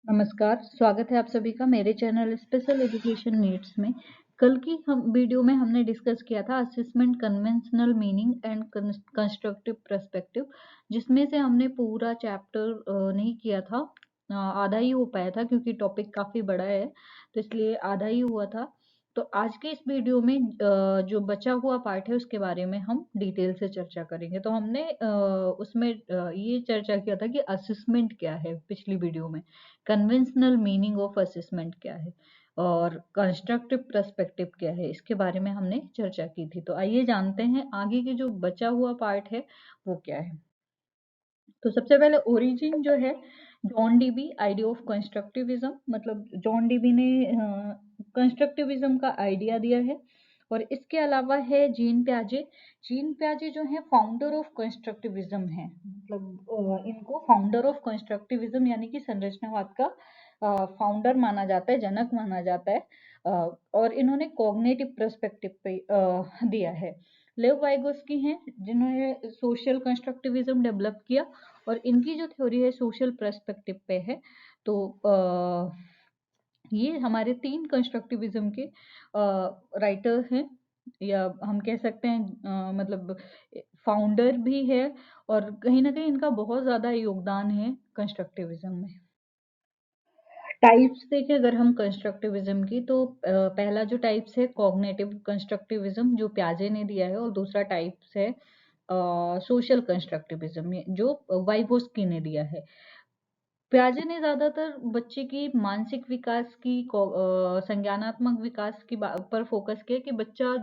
नमस्कार, स्वागत है आप सभी का मेरे चैनल स्पेशल एजुकेशन नीड्स में। कल की हम वीडियो में हमने डिस्कस किया था assessment conventional meaning and constructive perspective, जिसमें से हमने पूरा चैप्टर नहीं किया था। आधा ही हो पाया था क्योंकि टॉपिक काफ़ी बड़ा है, तो इसलिए आधा ही हुआ था। तो आज के इस वीडियो में जो बचा हुआ पार्ट है उसके बारे में हम डिटेल से चर्चा करेंगे। तो हमने उसमें ये चर्चा किया था कि असेसमेंट क्या है पिछली वीडियो में, कन्वेंशनल मीनिंग ऑफ असेसमेंट क्या है और कंस्ट्रक्टिव पर्सपेक्टिव क्या है, इसके बारे में हमने चर्चा की थी। तो आइए जानते हैं आगे के जो बचा हुआ पार्ट है वो क्या है। तो सबसे पहले ओरिजिन जो है, John dB idea of constructivism, मतलब जॉन डीबी ने कंस्ट्रक्टिविज्म का आइडिया दिया है। और इसके अलावा है जीन प्याजे। जीन प्याजे जो है फाउंडर ऑफ कंस्ट्रक्टिविज्म है, मतलब इनको फाउंडर ऑफ कंस्ट्रक्टिविज्म यानी कि संरचनावाद का फाउंडर माना जाता है, जनक माना जाता है। और इन्होंने कॉग्निटिव पर्सपेक्टिव पे दिया है। लेव वाइगोस्की हैं जिन्होंने सोशल कंस्ट्रक्टिविज्म डेवलप किया, और इनकी जो थ्योरी है सोशल पर्सपेक्टिव पे है। तो ये हमारे 3 कंस्ट्रक्टिविज्म के राइटर हैं, या हम कह सकते हैं मतलब फाउंडर भी है, और कहीं ना कहीं इनका बहुत ज़्यादा योगदान है कंस्ट्रक्टिविज्म में। टाइप्स देखें अगर हम कंस्ट्रक्टिविज्म की, तो पहला जो टाइप्स है कॉग्निटिव कंस्ट्रक्टिविज्म जो प्याजे ने दिया है, और दूसरा टाइप्स है सोशल कंस्ट्रक्टिविज्म जो वाइगोस्की ने दिया है। प्याजे ने ज्यादातर बच्चे की मानसिक विकास की संज्ञानात्मक विकास की पर फोकस किया कि बच्चा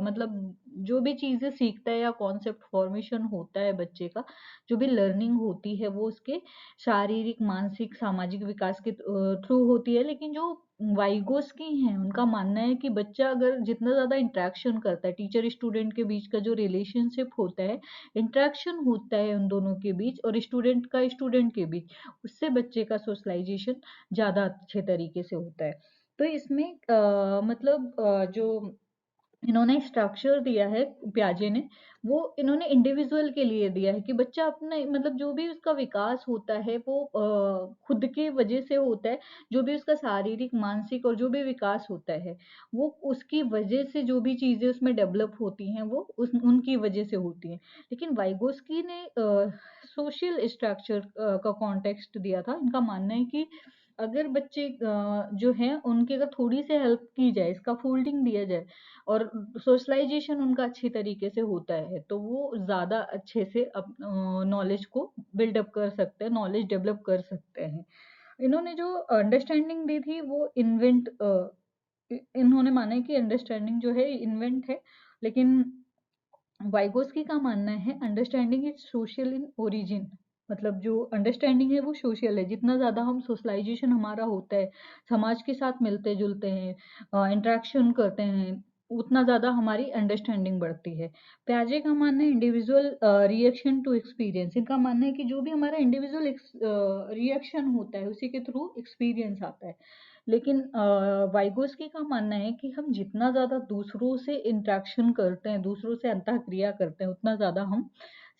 मतलब जो भी चीजें सीखता है या कॉन्सेप्ट फॉर्मेशन होता है बच्चे का, जो भी लर्निंग होती है वो उसके शारीरिक मानसिक सामाजिक विकास के थ्रू होती है। लेकिन जो वाइगोस्की हैं उनका मानना है कि बच्चा अगर जितना ज्यादा इंटरेक्शन करता है, टीचर स्टूडेंट के बीच का जो रिलेशनशिप होता है, इंटरेक्शन होता है उन दोनों के बीच और स्टूडेंट का स्टूडेंट के बीच, उससे बच्चे का सोशलाइजेशन ज़्यादा अच्छे तरीके से होता है। तो इसमें मतलब जो इन्होंने स्ट्रक्चर दिया है प्याजे ने, वो इन्होंने इंडिविजुअल के लिए दिया है कि बच्चा अपने मतलब जो भी उसका विकास होता है वो खुद के वजह से होता है। जो भी उसका शारीरिक मानसिक और जो भी विकास होता है वो उसकी वजह से, जो भी चीजें उसमें डेवलप होती हैं वो उनकी वजह से होती हैं। लेकिन वाइगोस्की ने सोशल स्ट्रक्चर का कॉन्टेक्स्ट दिया था। इनका मानना है कि अगर बच्चे जो हैं उनकी अगर थोड़ी सी हेल्प की जाए, इसका फोल्डिंग दिया जाए और सोशलाइजेशन उनका अच्छी तरीके से होता है, तो वो ज़्यादा अच्छे से नॉलेज को बिल्डअप कर सकते हैं, नॉलेज डेवलप कर सकते हैं। इन्होंने जो अंडरस्टैंडिंग दी थी वो इन्होंने माना है कि अंडरस्टैंडिंग जो है इन्वेंट है। लेकिन वाइगोस्की का मानना है understanding is social in origin, मतलब जो अंडरस्टैंडिंग है वो सोशल है। जितना ज़्यादा हम सोशलाइजेशन हमारा होता है, समाज के साथ मिलते जुलते हैं, इंटरेक्शन करते हैं, उतना ज़्यादा हमारी अंडरस्टैंडिंग बढ़ती है। प्याजे का मानना है इंडिविजुअल रिएक्शन टू एक्सपीरियंस। इनका मानना है कि जो भी हमारा इंडिविजुअल रिएक्शन होता है उसी के थ्रू एक्सपीरियंस आता है। लेकिन वाइगोस्की का मानना है कि हम जितना ज़्यादा दूसरों से इंटरेक्शन करते हैं, दूसरों से अंतःक्रिया करते हैं, उतना ज़्यादा हम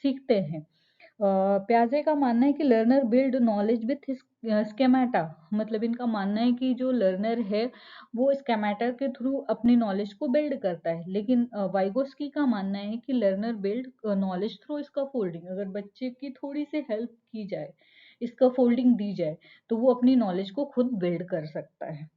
सीखते हैं। प्याजे का मानना है कि लर्नर बिल्ड नॉलेज विथ स्केमाटा, मतलब इनका मानना है कि जो लर्नर है वो स्केमाटा के थ्रू अपनी नॉलेज को बिल्ड करता है। लेकिन वाइगोस्की का मानना है कि लर्नर बिल्ड नॉलेज थ्रू इसका फोल्डिंग। अगर बच्चे की थोड़ी सी हेल्प की जाए, इसका फोल्डिंग दी जाए, तो वो अपनी नॉलेज को खुद बिल्ड कर सकता है।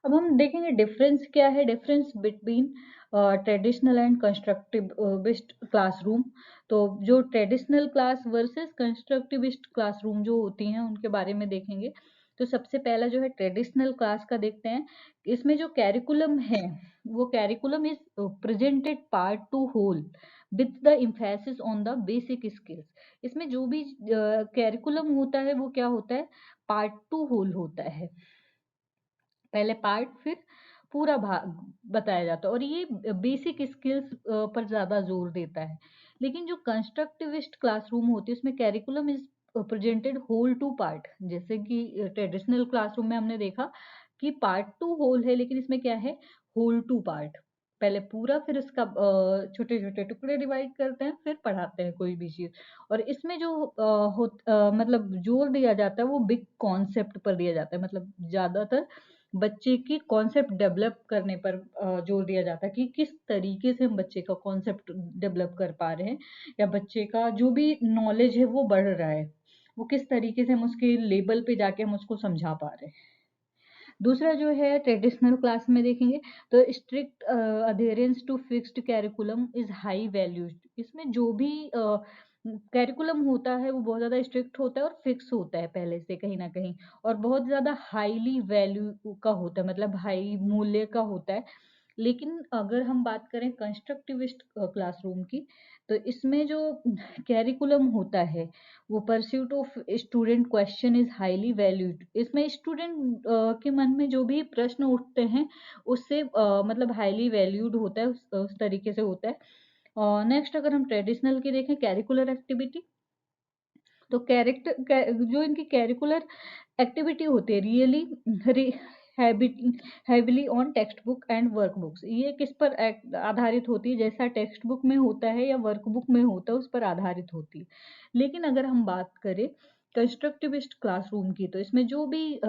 अब हम देखेंगे डिफरेंस क्या है, difference between traditional and constructivist classroom. तो जो traditional class versus constructivist classroom जो होती हैं उनके बारे में देखेंगे। तो सबसे पहला जो है ट्रेडिशनल क्लास का देखते हैं। इसमें जो कैरिकुलम है वो curriculum is presented part two whole with the emphasis on the basic skills. इसमें जो भी कैरिकुलम होता है वो क्या होता है, पार्ट टू होल होता है। पहले पार्ट फिर पूरा भाग बताया जाता है, और ये बेसिक स्किल्स पर ज़्यादा जोर देता है। लेकिन जो कंस्ट्रक्टिविस्ट क्लासरूम होती है उसमें curriculum is presented whole to part. जैसे कि ट्रेडिशनल क्लासरूम में हमने देखा कि पार्ट टू होल है, लेकिन इसमें क्या है, होल टू पार्ट। पहले पूरा फिर उसका छोटे-छोटे टुकड़े डिवाइड करते हैं, फिर पढ़ाते हैं कोई भी चीज़। और इसमें जो मतलब जोर दिया जाता है वो बिग कॉन्सेप्ट पर दिया जाता है। मतलब ज़्यादातर बच्चे की कॉन्सेप्ट डेवलप करने पर जोर दिया जाता है कि किस तरीके से हम बच्चे का कॉन्सेप्ट डेवलप कर पा रहे हैं, या बच्चे का जो भी नॉलेज है वो बढ़ रहा है। वो किस तरीके से हम उसके लेवल पे जाके हम उसको समझा पा रहे हैं। दूसरा जो है ट्रेडिशनल क्लास में देखेंगे तो strict adherence to fixed curriculum is high valued. इसमें जो भी कैरिकुलम होता है वो बहुत ज़्यादा स्ट्रिक्ट होता है और फिक्स होता है पहले से कहीं ना कहीं, और बहुत ज़्यादा हाईली वैल्यू का होता है, मतलब हाई मूल्य का होता है। लेकिन अगर हम बात करें कंस्ट्रक्टिविस्ट क्लासरूम की, तो इसमें जो कैरिकुलम होता है वो pursuit of student question is highly valued. इसमें स्टूडेंट के मन में जो भी प्रश्न उठते हैं उससे मतलब हाईली वैल्यूड होता है, उस तरीके से होता है। नेक्स्ट अगर हम ट्रेडिशनल की देखें कैरिकुलर एक्टिविटी, तो जो इनकी कैरिकुलर एक्टिविटी होती है really heavily on text book and work books. ये किस पर आधारित होती है, जैसा टेक्स्ट बुक में होता है या वर्क बुक में होता है उस पर आधारित होती है। लेकिन अगर हम बात करें कंस्ट्रक्टिविस्ट क्लासरूम की, तो इसमें जो भी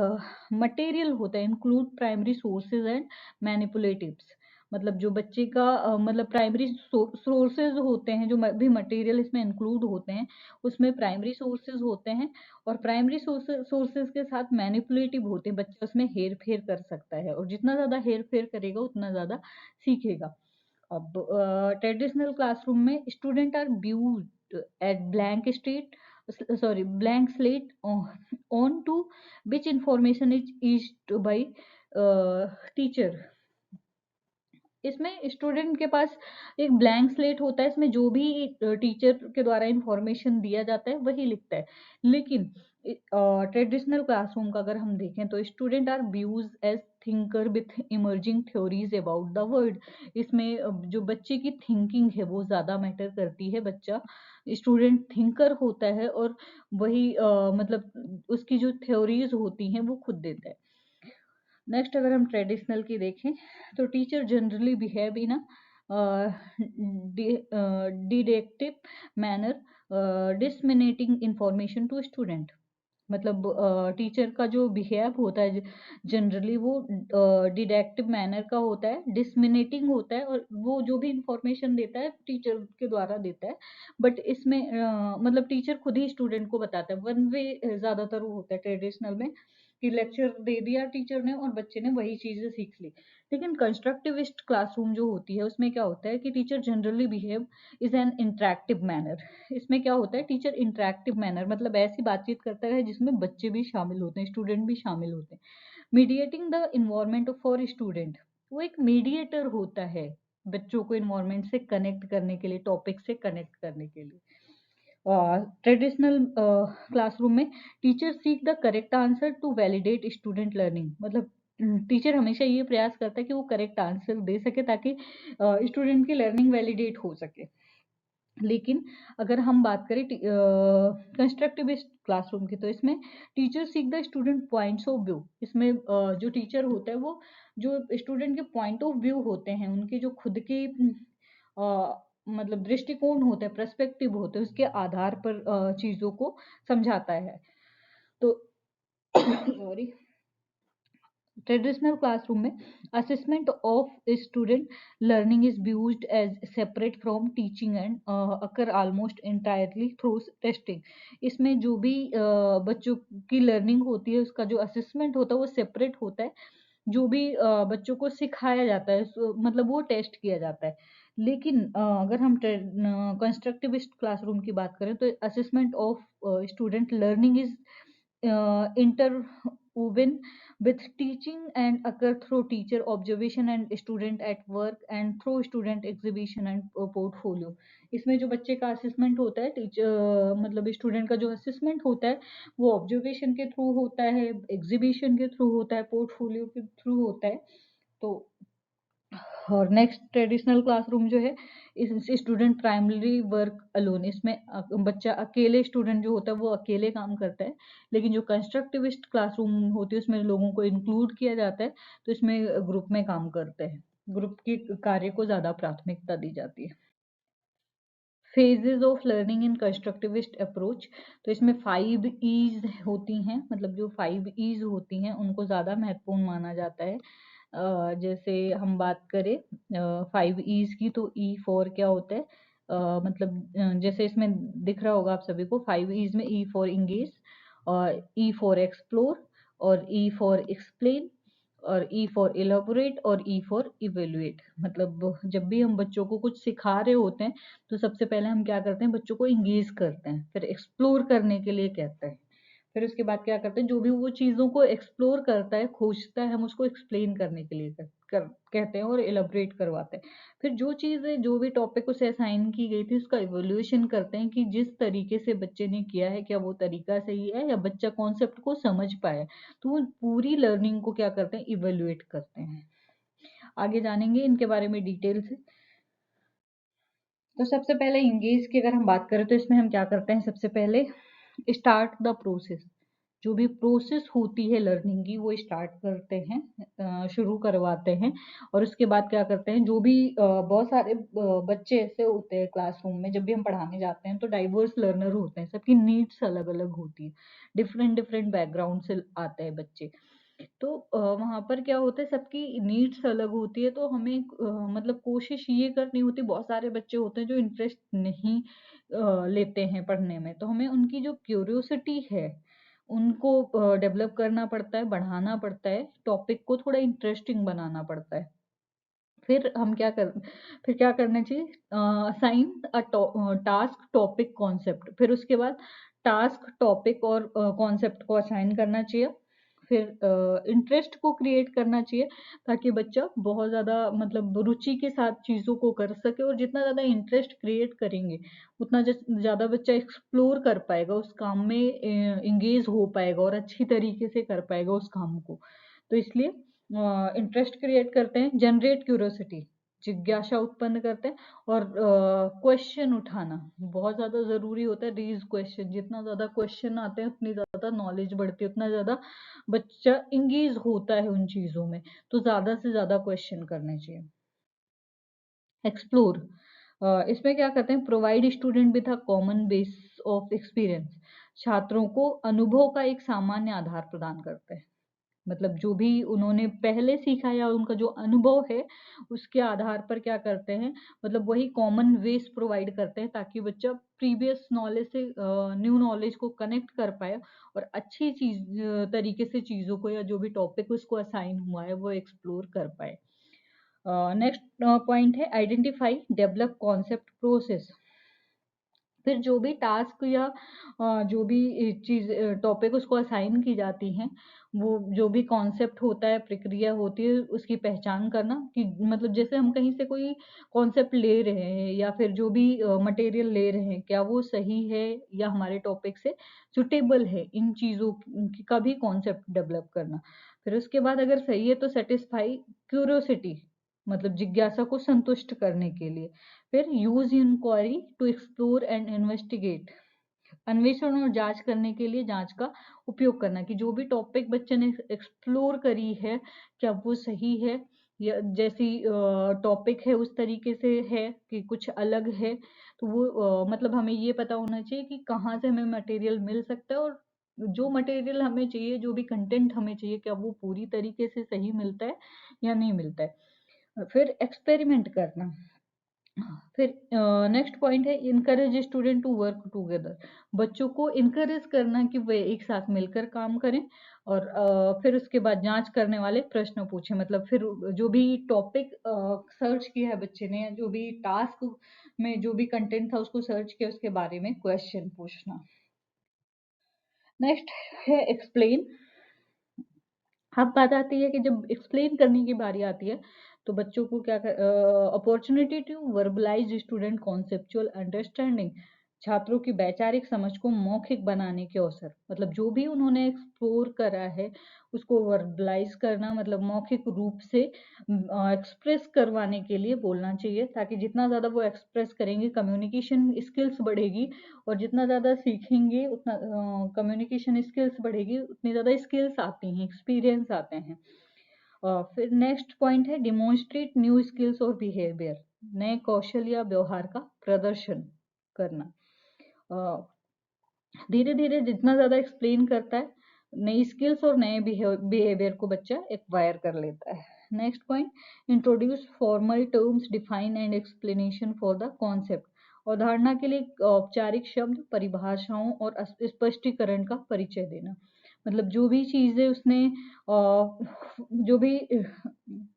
मटेरियल होता है इंक्लूड प्राइमरी सोर्सेज एंड मैनिपुलेटिव्स। मतलब जो बच्चे का मतलब प्राइमरी सोर्सेज होते हैं, जो भी मटेरियल इसमें इंक्लूड होते हैं उसमें प्राइमरी सोर्सेज होते हैं, और प्राइमरी सोर्सेज के साथ मैनिपुलेटिव होते हैं। बच्चा उसमें हेर फेर कर सकता है, और जितना ज़्यादा हेर फेर करेगा उतना ज़्यादा सीखेगा। अब ट्रेडिशनल क्लासरूम में student are viewed at blank slate on to which information is eased by teacher. इसमें स्टूडेंट के पास एक ब्लैंक स्लेट होता है, इसमें जो भी टीचर के द्वारा इंफॉर्मेशन दिया जाता है वही लिखता है। लेकिन ट्रेडिशनल क्लासरूम का अगर हम देखें तो student are views as thinker with emerging theories about the world. इसमें जो बच्चे की थिंकिंग है वो ज़्यादा मैटर करती है। बच्चा स्टूडेंट थिंकर होता है, और वही मतलब उसकी जो थ्योरीज होती हैं वो खुद देता है। नेक्स्ट अगर हम ट्रेडिशनल की देखें तो teacher generally behave in deductive manner disseminating information to student. मतलब टीचर का जो बिहेव होता है जनरली वो डिडेक्टिव मैनर का होता है, डिसमिनेटिंग होता है, और वो जो भी इंफॉर्मेशन देता है टीचर के द्वारा देता है। बट इसमें मतलब टीचर खुद ही स्टूडेंट को बताता है। वन वे ज़्यादातर वो होता है ट्रेडिशनल में, कि लेक्चर दे दिया टीचर ने और बच्चे ने वही चीज़ें सीख ली। लेकिन कंस्ट्रक्टिविस्ट क्लासरूम जो होती है उसमें क्या होता है कि teacher generally behave is an interactive manner. इसमें क्या होता है, टीचर इंटरेक्टिव मैनर मतलब ऐसी बातचीत करता है जिसमें बच्चे भी शामिल होते हैं, स्टूडेंट भी शामिल होते हैं। Mediating the environment for student, वो एक मीडिएटर होता है बच्चों को इन्वायरमेंट से कनेक्ट करने के लिए, टॉपिक से कनेक्ट करने के लिए। ट्रेडिशनल क्लासरूम में teacher seek the correct answer to validate student learning. मतलब टीचर हमेशा ये प्रयास करता है कि वो करेक्ट आंसर दे सके ताकि स्टूडेंट की लर्निंग वैलिडेट हो सके। लेकिन अगर हम बात करें कंस्ट्रक्टिविस्ट क्लासरूम की, तो इसमें teacher seek the student points of view. इसमें जो टीचर होता है वो जो स्टूडेंट के पॉइंट ऑफ व्यू होते हैं, उनके जो खुद के मतलब दृष्टिकोण होते हैं, पर्सपेक्टिव होते हैं, उसके आधार पर चीजों को समझाता है। तो सॉरी, ट्रेडिशनल क्लासरूम में assessment of student learning is viewed as separate from teaching and occur almost entirely through testing. इसमें जो भी बच्चों की लर्निंग होती है उसका जो असेसमेंट होता है वो सेपरेट होता है। जो भी बच्चों को सिखाया जाता है मतलब वो टेस्ट किया जाता है। लेकिन अगर हम कंस्ट्रक्टिविस्ट क्लासरूम की बात करें तो assessment of student learning is interwoven with teaching and occur through teacher observation and student at work and through student exhibition and portfolio। इसमें जो बच्चे का असेसमेंट होता है, टीचर मतलब स्टूडेंट का जो असेसमेंट होता है वो ऑब्जर्वेशन के थ्रू होता है, एग्जीबिशन के थ्रू होता है, पोर्टफोलियो के थ्रू होता है। तो और नेक्स्ट ट्रेडिशनल क्लासरूम जो है इस स्टूडेंट प्राइमरी वर्क अलोन। इसमें बच्चा अकेले, स्टूडेंट जो होता है वो अकेले काम करता है। लेकिन जो कंस्ट्रक्टिविस्ट क्लासरूम होती है उसमें लोगों को इंक्लूड किया जाता है, तो इसमें ग्रुप में काम करते हैं। ग्रुप के कार्य को ज़्यादा प्राथमिकता दी जाती है। Phases of learning in constructivist approach, तो इसमें 5 ईज होती हैं, मतलब जो 5 ईज होती हैं उनको ज़्यादा महत्वपूर्ण माना जाता है। जैसे हम बात करें 5 ईज की, तो ई फॉर क्या होता है, मतलब जैसे इसमें दिख रहा होगा आप सभी को, 5 ईज में ई फॉर इंगेज, और ई फॉर एक्सप्लोर, और ई फॉर एक्सप्लेन, और ई फॉर इलाबोरेट, और ई फॉर इवेल्युएट। मतलब जब भी हम बच्चों को कुछ सिखा रहे होते हैं तो सबसे पहले हम क्या करते हैं, बच्चों को इंगेज करते हैं, फिर एक्सप्लोर करने के लिए कहते हैं, फिर उसके बाद क्या करते हैं, जो भी वो चीज़ों को एक्सप्लोर करता है, खोजता है, हम उसको एक्सप्लेन करने के लिए कहते हैं, और इलाबोरेट करवाते हैं। फिर जो चीज़ें, जो भी टॉपिक उसे असाइन की गई थी, उसका इवोल्यूशन करते हैं कि जिस तरीके से बच्चे ने किया है, क्या वो तरीका सही है, या बच्चा कॉन्सेप्ट को समझ पाए। तो वो पूरी लर्निंग को क्या करते हैं, इवेल्युएट करते हैं। आगे जानेंगे इनके बारे में डिटेल से। तो सबसे पहले इंगेज की अगर हम बात करें, तो इसमें हम क्या करते हैं, सबसे पहले स्टार्ट द प्रोसेस। जो भी प्रोसेस होती है लर्निंग की, वो स्टार्ट करते हैं, शुरू करवाते हैं। और उसके बाद क्या करते हैं, जो भी बहुत सारे बच्चे ऐसे होते हैं क्लासरूम में, जब भी हम पढ़ाने जाते हैं तो डाइवर्स लर्नर होते हैं, सबकी नीड्स अलग अलग होती है, डिफरेंट डिफरेंट बैकग्राउंड से आते हैं बच्चे। तो वहाँ पर क्या होता है, सबकी नीड्स अलग होती है, तो हमें मतलब कोशिश ये करनी होती है, बहुत सारे बच्चे होते हैं जो इंटरेस्ट नहीं लेते हैं पढ़ने में, तो हमें उनकी जो क्यूरियोसिटी है उनको डेवलप करना पड़ता है, बढ़ाना पड़ता है, टॉपिक को थोड़ा इंटरेस्टिंग बनाना पड़ता है। फिर हम क्या कर फिर क्या करना चाहिए, असाइन अ टास्क, टॉपिक, कॉन्सेप्ट। फिर उसके बाद टास्क, टॉपिक और कॉन्सेप्ट को असाइन करना चाहिए। फिर इंटरेस्ट को क्रिएट करना चाहिए, ताकि बच्चा बहुत ज़्यादा मतलब रुचि के साथ चीज़ों को कर सके, और जितना ज़्यादा इंटरेस्ट क्रिएट करेंगे उतना ज़्यादा बच्चा एक्सप्लोर कर पाएगा, उस काम में इंगेज हो पाएगा, और अच्छी तरीके से कर पाएगा उस काम को। तो इसलिए इंटरेस्ट क्रिएट करते हैं, जनरेट क्यूरियोसिटी, जिज्ञासा उत्पन्न करते हैं, और क्वेश्चन उठाना बहुत ज़्यादा ज़रूरी होता है। रीज क्वेश्चन, जितना ज़्यादा क्वेश्चन आते हैं उतनी ज़्यादा नॉलेज बढ़ती है, उतना ज़्यादा बच्चा इंगेज होता है उन चीज़ों में। तो ज़्यादा से ज़्यादा क्वेश्चन करने चाहिए। एक्सप्लोर, इसमें क्या करते हैं, provide student with a common base of experience. छात्रों को अनुभव का एक सामान्य आधार प्रदान करते हैं, मतलब जो भी उन्होंने पहले सीखा या उनका जो अनुभव है उसके आधार पर क्या करते हैं, मतलब वही कॉमन बेस प्रोवाइड करते हैं, ताकि बच्चा प्रीवियस नॉलेज से न्यू नॉलेज को कनेक्ट कर पाए, और अच्छी चीज तरीके से चीज़ों को, या जो भी टॉपिक उसको असाइन हुआ है वो एक्सप्लोर कर पाए। नेक्स्ट पॉइंट है आइडेंटिफाई, डेवलप, कॉन्सेप्ट, प्रोसेस। फिर जो भी टास्क या जो भी चीज़ टॉपिक उसको असाइन की जाती हैं, वो जो भी कॉन्सेप्ट होता है, प्रक्रिया होती है, उसकी पहचान करना, कि मतलब जैसे हम कहीं से कोई कॉन्सेप्ट ले रहे हैं, या फिर जो भी मटेरियल ले रहे हैं, क्या वो सही है या हमारे टॉपिक से सुटेबल है, इन चीज़ों का भी कॉन्सेप्ट डेवलप करना। फिर उसके बाद अगर सही है तो सेटिस्फाई क्यूरियोसिटी, मतलब जिज्ञासा को संतुष्ट करने के लिए। फिर use inquiry to explore and investigate, अन्वेषण और जांच करने के लिए जांच का उपयोग करना, कि जो भी टॉपिक बच्चे ने एक्सप्लोर करी है, क्या वो सही है, या जैसी टॉपिक है उस तरीके से है कि कुछ अलग है। तो वो मतलब हमें ये पता होना चाहिए कि कहाँ से हमें मटेरियल मिल सकता है, और जो मटेरियल हमें चाहिए, जो भी कंटेंट हमें चाहिए, क्या वो पूरी तरीके से सही मिलता है या नहीं मिलता है। फिर एक्सपेरिमेंट करना। फिर नेक्स्ट पॉइंट है encourage student to work together, बच्चों को इनकरेज करना कि वे एक साथ मिलकर काम करें, और फिर उसके बाद जांच करने वाले प्रश्न पूछें, मतलब फिर जो भी टॉपिक सर्च किया है बच्चे ने, या जो भी टास्क में जो भी कंटेंट था उसको सर्च किया, उसके बारे में क्वेश्चन पूछना। नेक्स्ट है एक्सप्लेन। अब बात आती है कि जब एक्सप्लेन करने की बारी आती है, तो बच्चों को क्या opportunity to verbalise student conceptual understanding, छात्रों की वैचारिक समझ को मौखिक बनाने के अवसर, मतलब जो भी उन्होंने एक्सप्लोर करा है उसको वर्बलाइज करना, मतलब मौखिक रूप से एक्सप्रेस करवाने के लिए बोलना चाहिए, ताकि जितना ज़्यादा वो एक्सप्रेस करेंगे कम्युनिकेशन स्किल्स बढ़ेगी, और जितना ज़्यादा सीखेंगे उतना कम्युनिकेशन स्किल्स बढ़ेगी, उतनी ज़्यादा स्किल्स आती हैं, एक्सपीरियंस आते हैं। फिर नेक्स्ट पॉइंट है डिमॉन्स्ट्रेट न्यू स्किल्स और बिहेवियर, नए कौशल या व्यवहार का प्रदर्शन करना। धीरे धीरे जितना ज्यादा एक्सप्लेन करता है, नई स्किल्स और नए बिहेवियर को बच्चा एक्वायर कर लेता है। Next point, introduce formal terms, define and explanation for the concept, अवधारणा के लिए औपचारिक शब्द, परिभाषाओं और स्पष्टीकरण का परिचय देना। मतलब जो भी चीजें उसने जो भी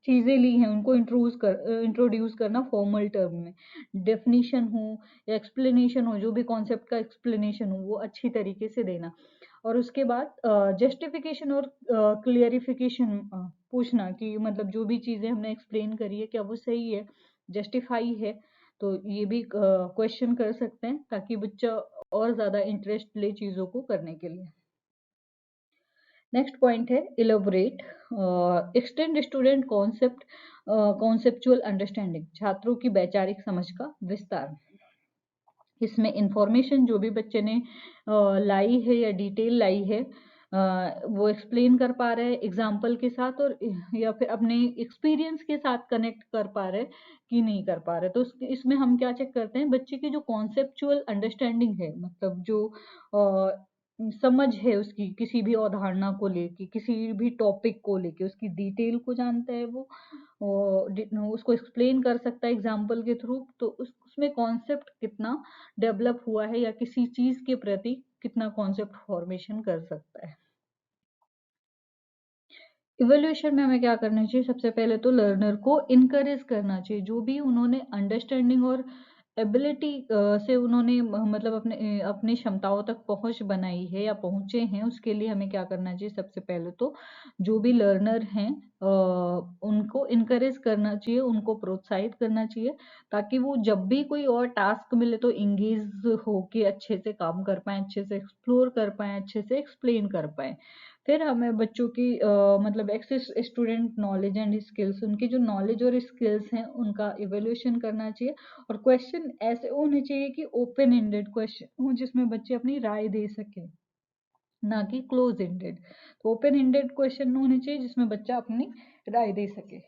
चीजें ली हैं उनको इंट्रोड्यूस करना फॉर्मल टर्म में, डेफिनेशन हो या एक्सप्लेनेशन हो, जो भी कॉन्सेप्ट का एक्सप्लेनेशन हो वो अच्छी तरीके से देना। और उसके बाद जस्टिफिकेशन और क्लियरिफिकेशन पूछना कि मतलब जो भी चीजें हमने एक्सप्लेन करी है क्या वो सही है, जस्टिफाई है। तो ये भी क्वेश्चन कर सकते हैं ताकि बच्चा और ज्यादा इंटरेस्ट ले चीजों को करने के लिए। नेक्स्ट पॉइंट है elaborate, extend student concept, conceptual understanding, छात्रों की वैचारिक समझ का विस्तार। इसमें इंफॉर्मेशन जो भी बच्चे ने लाई है या डिटेल लाई है वो एक्सप्लेन कर पा रहे हैं एग्जाम्पल के साथ, और या फिर अपने एक्सपीरियंस के साथ कनेक्ट कर पा रहे कि नहीं कर पा रहे। तो इसमें हम क्या चेक करते हैं, बच्चे की जो कॉन्सेप्चुअल अंडरस्टैंडिंग है, मतलब जो समझ है उसकी किसी भी अवधारणा को लेके, किसी भी टॉपिक को लेके उसकी डिटेल को जानता है वो, उसको एक्सप्लेन कर सकता है एग्जाम्पल के थ्रू। तो उसमें कॉन्सेप्ट कितना डेवलप हुआ है या किसी चीज के प्रति कितना कॉन्सेप्ट फॉर्मेशन कर सकता है। इवोल्यूशन में हमें क्या करना चाहिए, सबसे पहले तो लर्नर को इनकरेज करना चाहिए, जो भी उन्होंने अंडरस्टैंडिंग और एबिलिटी से उन्होंने मतलब अपनी क्षमताओं तक पहुंच बनाई है या पहुंचे हैं, उसके लिए हमें क्या करना चाहिए, सबसे पहले तो जो भी लर्नर हैं उनको इनकरेज करना चाहिए, उनको प्रोत्साहित करना चाहिए, ताकि वो जब भी कोई और टास्क मिले तो इंगेज होके अच्छे से काम कर पाए, अच्छे से एक्सप्लोर कर पाए, अच्छे से एक्सप्लेन कर पाए। फिर हमें बच्चों की मतलब access student knowledge and skills, उनकी जो नॉलेज और स्किल्स हैं उनका इवेल्यूशन करना चाहिए। और क्वेश्चन ऐसे होने चाहिए कि ओपन एंडेड क्वेश्चन हो जिसमें बच्चे अपनी राय दे सके, ना कि क्लोज एंडेड। तो ओपन एंडेड क्वेश्चन होने चाहिए जिसमें बच्चा अपनी राय दे सके।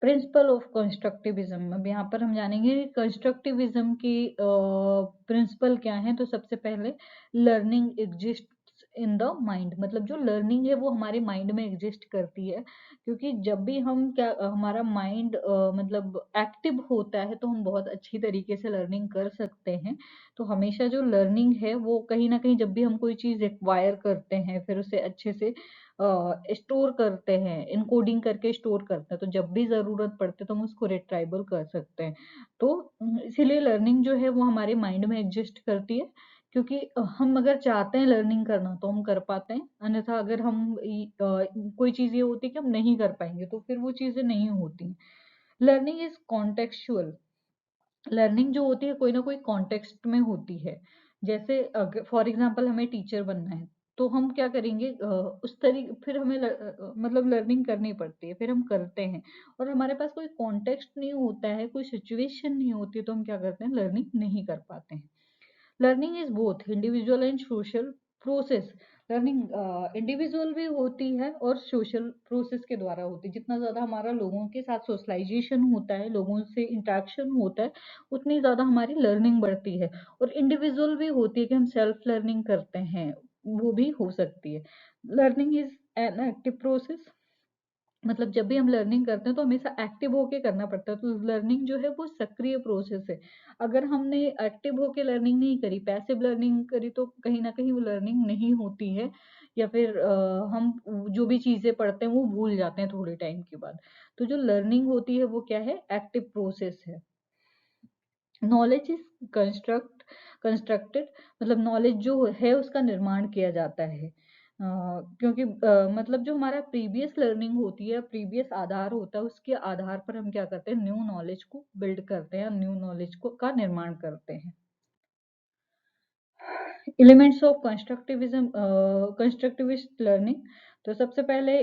प्रिंसिपल ऑफ कंस्ट्रक्टिविज्म, अब यहाँ पर हम जानेंगे कंस्ट्रक्टिविज्म की प्रिंसिपल क्या है। तो सबसे पहले learning exist in the mind, मतलब जो लर्निंग है वो हमारे माइंड में एग्जिस्ट करती है, क्योंकि जब भी हम क्या हमारा माइंड मतलब एक्टिव होता है तो हम बहुत अच्छी तरीके से लर्निंग कर सकते हैं। तो हमेशा जो लर्निंग है वो कहीं ना कहीं जब भी हम कोई चीज़ एक्वायर करते हैं फिर उसे अच्छे से स्टोर करते हैं, इनकोडिंग करके स्टोर करते हैं, तो जब भी ज़रूरत पड़ती है तो हम उसको रिट्राइबल कर सकते हैं। तो इसीलिए लर्निंग जो है वो हमारे माइंड में एग्जिस्ट करती है, क्योंकि हम अगर चाहते हैं लर्निंग करना तो हम कर पाते हैं, अन्यथा अगर हम कोई चीज़ ये होती है कि हम नहीं कर पाएंगे तो फिर वो चीज़ें नहीं होती। लर्निंग इज कॉन्टेक्चुअल, लर्निंग जो होती है कोई ना कोई कॉन्टेक्स्ट में होती है। जैसे फॉर एग्जांपल हमें टीचर बनना है तो हम क्या करेंगे, उस तरीके फिर हमें मतलब लर्निंग करनी पड़ती है, फिर हम करते हैं और हमारे पास कोई कॉन्टेक्स्ट नहीं होता है, कोई सिचुएशन नहीं होती, तो हम क्या करते हैं, लर्निंग नहीं कर पाते हैं। Learning is both individual and social process, learning individual भी होती है और सोशल प्रोसेस के द्वारा होती है। जितना ज़्यादा हमारा लोगों के साथ सोशलाइजेशन होता है, लोगों से इंटरेक्शन होता है, उतनी ज़्यादा हमारी लर्निंग बढ़ती है। और इंडिविजुअल भी होती है कि हम सेल्फ लर्निंग करते हैं, वो भी हो सकती है। Learning is an active process, मतलब जब भी हम लर्निंग करते हैं तो हमेशा एक्टिव होके करना पड़ता है। तो लर्निंग जो है वो सक्रिय प्रोसेस है। अगर हमने एक्टिव होके लर्निंग नहीं करी, पैसिव लर्निंग करी, तो कहीं ना कहीं वो लर्निंग नहीं होती है, या फिर हम जो भी चीजें पढ़ते हैं वो भूल जाते हैं थोड़े टाइम के बाद। तो जो लर्निंग होती है वो क्या है, एक्टिव प्रोसेस है। नॉलेज इज कंस्ट्रक्टेड, मतलब नॉलेज जो है उसका निर्माण किया जाता है। क्योंकि मतलब जो हमारा प्रीवियस लर्निंग होती है, प्रीवियस आधार होता है, उसके आधार पर हम क्या करते हैं, न्यू नॉलेज को बिल्ड करते हैं, न्यू नॉलेज को का निर्माण करते हैं। Elements of constructivism, constructivist learning. तो सबसे पहले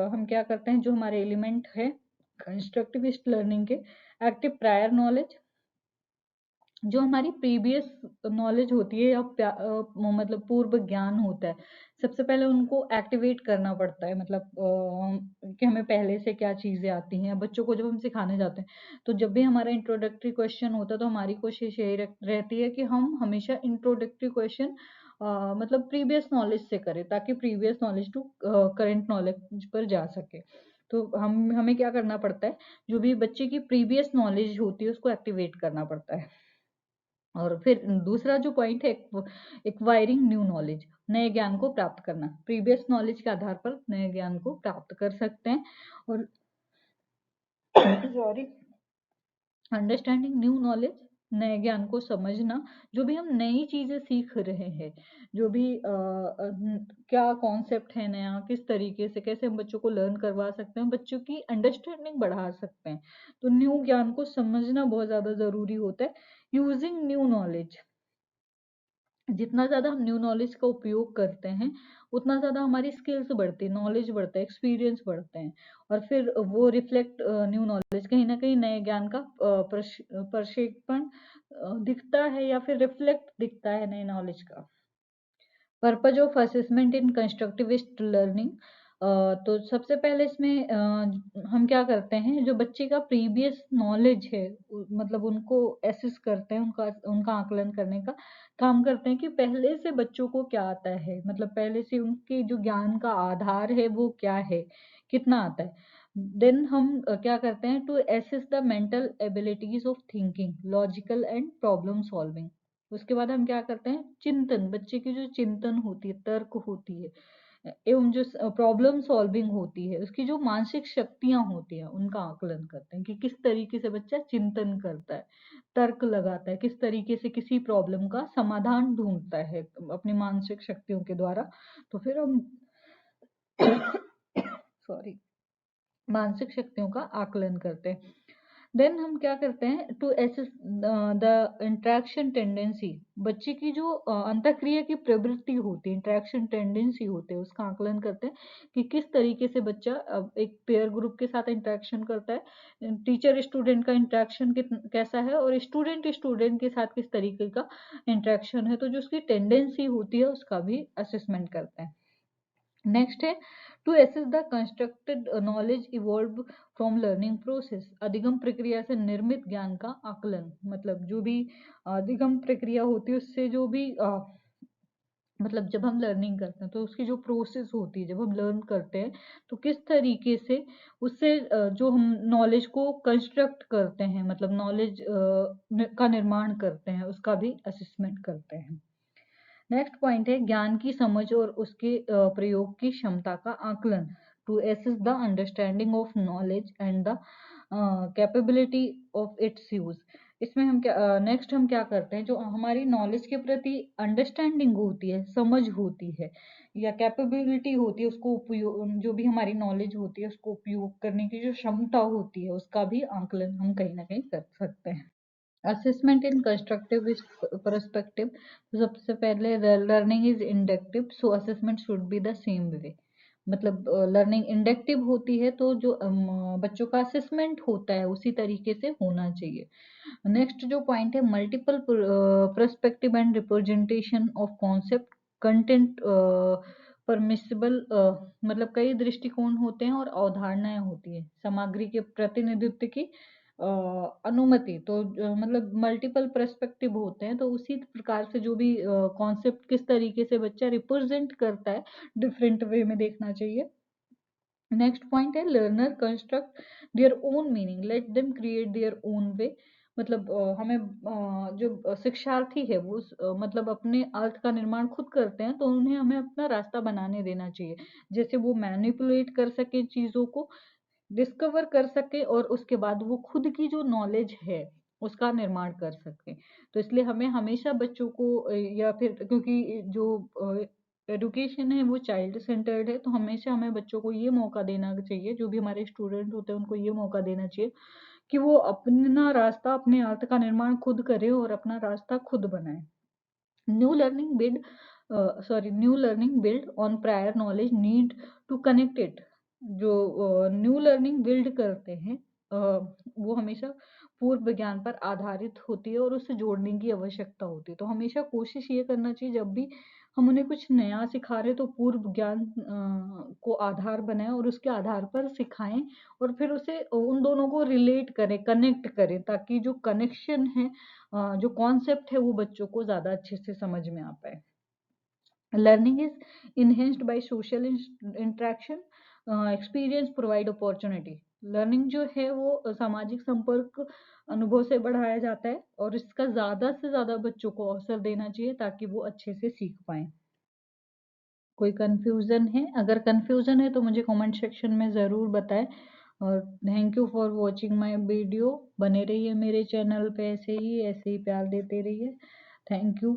हम क्या करते हैं, जो हमारे एलिमेंट है कंस्ट्रक्टिविस्ट लर्निंग के, एक्टिव प्रायर नॉलेज, जो हमारी प्रीवियस नॉलेज होती है या मतलब पूर्व ज्ञान होता है, सबसे पहले उनको एक्टिवेट करना पड़ता है। मतलब कि हमें पहले से क्या चीज़ें आती हैं। बच्चों को जब हम सिखाने जाते हैं, तो जब भी हमारा इंट्रोडक्टरी क्वेश्चन होता है, तो हमारी कोशिश यही रहती है कि हम हमेशा इंट्रोडक्टरी क्वेश्चन मतलब प्रीवियस नॉलेज से करें, ताकि previous knowledge to current knowledge पर जा सके। तो हमें क्या करना पड़ता है, जो भी बच्चे की प्रीवियस नॉलेज होती है उसको एक्टिवेट करना पड़ता है। और फिर दूसरा जो पॉइंट है, एक्वायरिंग न्यू नॉलेज, नए ज्ञान को प्राप्त करना। प्रीवियस नॉलेज के आधार पर नए ज्ञान को प्राप्त कर सकते हैं। और सॉरी, अंडरस्टैंडिंग न्यू नॉलेज, नए ज्ञान को समझना। जो भी हम नई चीजें सीख रहे हैं, जो भी क्या कॉन्सेप्ट है नया, किस तरीके से कैसे हम बच्चों को लर्न करवा सकते हैं, बच्चों की अंडरस्टैंडिंग बढ़ा सकते हैं। तो न्यू ज्ञान को समझना बहुत ज्यादा जरूरी होता है। यूजिंग न्यू नॉलेज, जितना ज़्यादा हम न्यू नॉलेज का उपयोग करते हैं, उतना ज़्यादा हमारी स्किल्स बढ़ती है, नॉलेज बढ़ता है, एक्सपीरियंस बढ़ते हैं। और फिर वो रिफ्लेक्ट न्यू नॉलेज कहीं ना कहीं नए ज्ञान का प्रक्षेपण दिखता है, या फिर रिफ्लेक्ट दिखता है नए नॉलेज का। Purpose of assessment in constructivist learning, तो सबसे पहले इसमें हम क्या करते हैं, जो बच्चे का प्रीवियस नॉलेज है, मतलब उनको एसेस करते हैं, उनका उनका आकलन करने का काम करते हैं कि पहले से बच्चों को क्या आता है, मतलब पहले से उनके जो ज्ञान का आधार है वो क्या है, कितना आता है। देन हम क्या करते हैं, to assess the mental abilities of thinking, logical and problem solving. उसके बाद हम क्या करते हैं, चिंतन, बच्चे की जो चिंतन होती है, तर्क होती है, एवं जो प्रॉब्लम सॉल्विंग होती है, उसकी जो मानसिक शक्तियां होती हैं, उनका आकलन करते हैं कि किस तरीके से बच्चा चिंतन करता है, तर्क लगाता है, किस तरीके से किसी प्रॉब्लम का समाधान ढूंढता है अपनी मानसिक शक्तियों के द्वारा। तो फिर हम सॉरी, मानसिक शक्तियों का आकलन करते हैं। देन हम क्या करते हैं, to assess the interaction tendency, बच्चे की जो अंतःक्रिया की प्रवृत्ति होती है, इंट्रैक्शन टेंडेंसी होते हैं, उसका आकलन करते हैं कि किस तरीके से बच्चा एक पेयर ग्रुप के साथ इंट्रैक्शन करता है, टीचर स्टूडेंट का इंट्रैक्शन कैसा है, और स्टूडेंट स्टूडेंट के साथ किस तरीके का इंट्रैक्शन है। तो जो उसकी टेंडेंसी होती है उसका भी असेसमेंट करते हैं। नेक्स्ट है, to assess the constructed knowledge evolve from learning process, अधिगम प्रक्रिया से निर्मित ज्ञान का आकलन। मतलब जो भी अधिगम प्रक्रिया होती है उससे जो भी मतलब जब हम लर्निंग करते हैं तो उसकी जो प्रोसेस होती है, जब हम लर्न करते हैं तो किस तरीके से उससे जो हम नॉलेज को कंस्ट्रक्ट करते हैं, मतलब नॉलेज का निर्माण करते हैं, उसका भी असेसमेंट करते हैं। नेक्स्ट पॉइंट है, ज्ञान की समझ और उसके प्रयोग की क्षमता का आकलन, to assess the understanding of knowledge and the capability of its use. इसमें हम क्या नेक्स्ट हम क्या करते हैं, जो हमारी नॉलेज के प्रति अंडरस्टैंडिंग होती है, समझ होती है, या कैपेबिलिटी होती है, उसको उपयोग, जो भी हमारी नॉलेज होती है उसको उपयोग करने की जो क्षमता होती है, उसका भी आकलन हम कहीं ना कहीं कर सकते हैं। असेसमेंट इन कंस्ट्रक्टिव पर्सपेक्टिव, सबसे पहले learning is inductive, so assessment should be the same way. मतलब लर्निंग इंडक्टिव होती है तो जो बच्चों का असेसमेंट होता है उसी तरीके से होना चाहिए। नेक्स्ट जो पॉइंट है, multiple perspective and representation of concept content permissible, मतलब कई दृष्टिकोण होते हैं और अवधारणाएं होती है, सामग्री के प्रतिनिधित्व की अनुमति। तो मतलब मल्टीपल पर्सपेक्टिव होते हैं, तो उसी प्रकार से जो भी कॉन्सेप्ट किस तरीके से बच्चा रिप्रेजेंट करता है, डिफरेंट वे में देखना चाहिए। नेक्स्ट पॉइंट है, learner construct their own meaning, let them create their own way. मतलब हमें जो शिक्षार्थी है वो मतलब अपने अर्थ का निर्माण खुद करते हैं, तो उन्हें हमें अपना रास्ता बनाने देना चाहिए, जैसे वो मैनिपुलेट कर सके चीजों को, डिस्कवर कर सके, और उसके बाद वो खुद की जो नॉलेज है उसका निर्माण कर सके। तो इसलिए हमें हमेशा बच्चों को या फिर क्योंकि जो एडुकेशन है वो चाइल्ड सेंटर्ड है, तो हमेशा हमें बच्चों को ये मौका देना चाहिए, जो भी हमारे स्टूडेंट होते हैं उनको ये मौका देना चाहिए कि वो अपना रास्ता, अपने अर्थ का निर्माण खुद करे और अपना रास्ता खुद बनाए। New learning build new learning build on prior knowledge need to connect it. जो न्यू लर्निंग बिल्ड करते हैं वो हमेशा पूर्व ज्ञान पर आधारित होती है और उससे जोड़ने की आवश्यकता होती है। तो हमेशा कोशिश ये करना चाहिए जब भी हम उन्हें कुछ नया सिखा रहे हैं तो पूर्व ज्ञान को आधार बनाएं और उसके आधार पर सिखाएं और फिर उसे उन दोनों को रिलेट करें, कनेक्ट करें, ताकि जो कनेक्शन है, जो कॉन्सेप्ट है वो बच्चों को ज़्यादा अच्छे से समझ में आ पाए। Learning is enhanced by social interaction, experience provide opportunity. Learning जो है वो सामाजिक संपर्क अनुभव से बढ़ाया जाता है और इसका ज़्यादा से ज़्यादा बच्चों को अवसर देना चाहिए ताकि वो अच्छे से सीख पाएं। कोई कंफ्यूजन है? अगर कंफ्यूजन है तो मुझे कमेंट सेक्शन में ज़रूर बताएं। और thank you for watching my video. बने रहिए मेरे चैनल पे, ऐसे ही प्यार देते रहिए। Thank you.